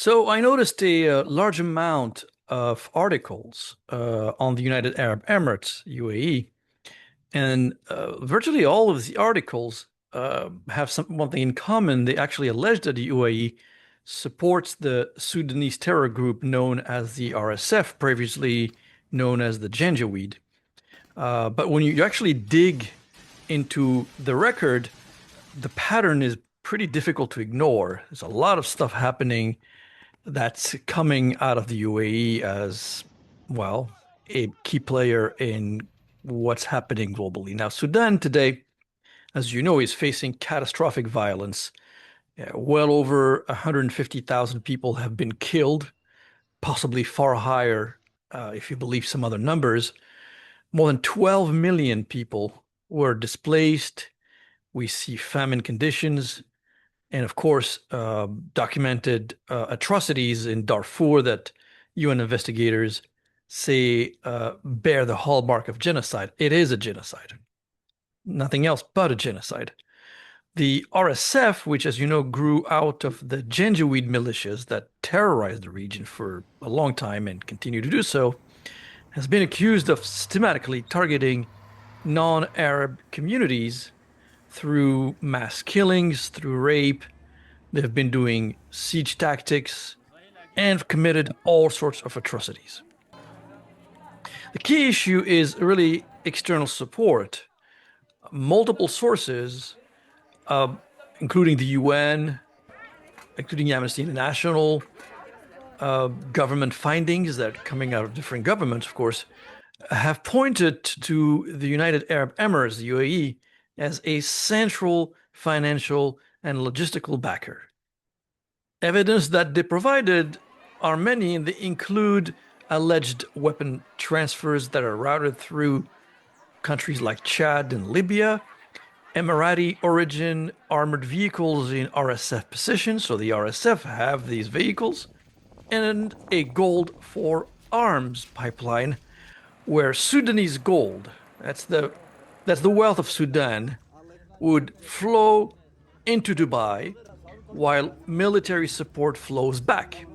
So I noticed a large amount of articles on the United Arab Emirates, UAE, and virtually all of the articles have one thing in common. They actually allege that the UAE supports the Sudanese terror group known as the RSF, previously known as the Janjaweed. But when you actually dig into the record, the pattern is pretty difficult to ignore. There's a lot of stuff happening that's coming out of the UAE as, well, a key player in what's happening globally. Now, Sudan today, as you know, is facing catastrophic violence. Well over 150,000 people have been killed, possibly far higher if you believe some other numbers. More than 12 million people were displaced. We see famine conditions and of course, documented atrocities in Darfur that UN investigators say bear the hallmark of genocide. It is a genocide, nothing else but a genocide. The RSF, which, as you know, grew out of the Janjaweed militias that terrorized the region for a long time and continue to do so, has been accused of systematically targeting non-Arab communities through mass killings, through rape. They've been doing siege tactics and have committed all sorts of atrocities. The key issue is really external support. Multiple sources, uh, including the UN, including Amnesty International, government findings that are coming out of different governments, of course, have pointed to the United Arab Emirates, the UAE, as a central financial and logistical backer. Evidence that they provided are many, and they include alleged weapon transfers that are routed through countries like Chad and Libya, Emirati origin armored vehicles in RSF positions, so the RSF have these vehicles, and a gold for arms pipeline where Sudanese gold, that's the wealth of Sudan, would flow into Dubai while military support flows back.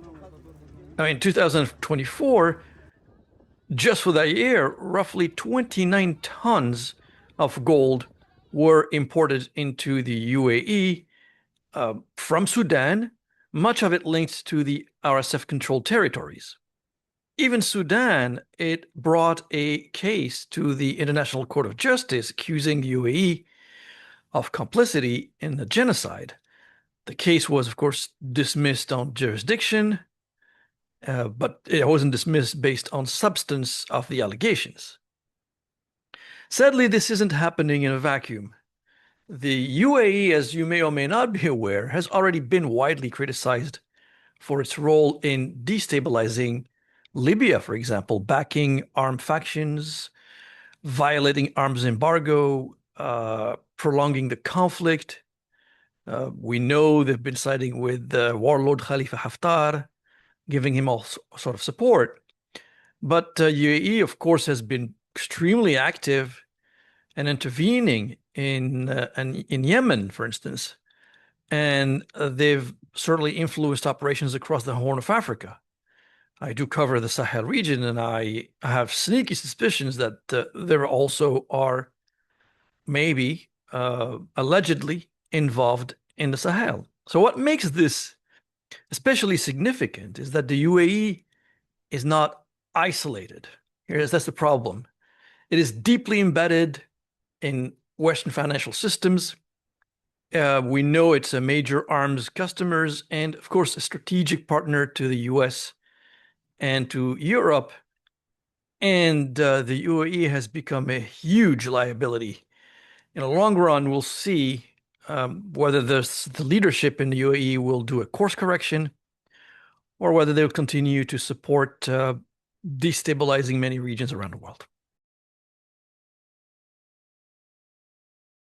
Now, in 2024, just for that year, roughly 29 tons of gold were imported into the UAE from Sudan, much of it linked to the RSF-controlled territories. Even Sudan, it brought a case to the International Court of Justice accusing the UAE of complicity in the genocide. The case was, of course, dismissed on jurisdiction, but it wasn't dismissed based on substance of the allegations. Sadly, this isn't happening in a vacuum. The UAE, as you may or may not be aware, has already been widely criticized for its role in destabilizing Libya, for example, backing armed factions, violating arms embargo, prolonging the conflict. We know they've been siding with warlord Khalifa Haftar, giving him all sort of support. But UAE, of course, has been extremely active and intervening in Yemen, for instance. And they've certainly influenced operations across the Horn of Africa. I do cover the Sahel region, and I have sneaky suspicions that there also are maybe allegedly involved in the Sahel. So what makes this especially significant is that the UAE is not isolated. That's the problem. It is deeply embedded in Western financial systems. We know it's a major arms customers and, of course, a strategic partner to the US and to Europe. And the UAE has become a huge liability. In the long run, we'll see whether the leadership in the UAE will do a course correction or whether they'll continue to support destabilizing many regions around the world.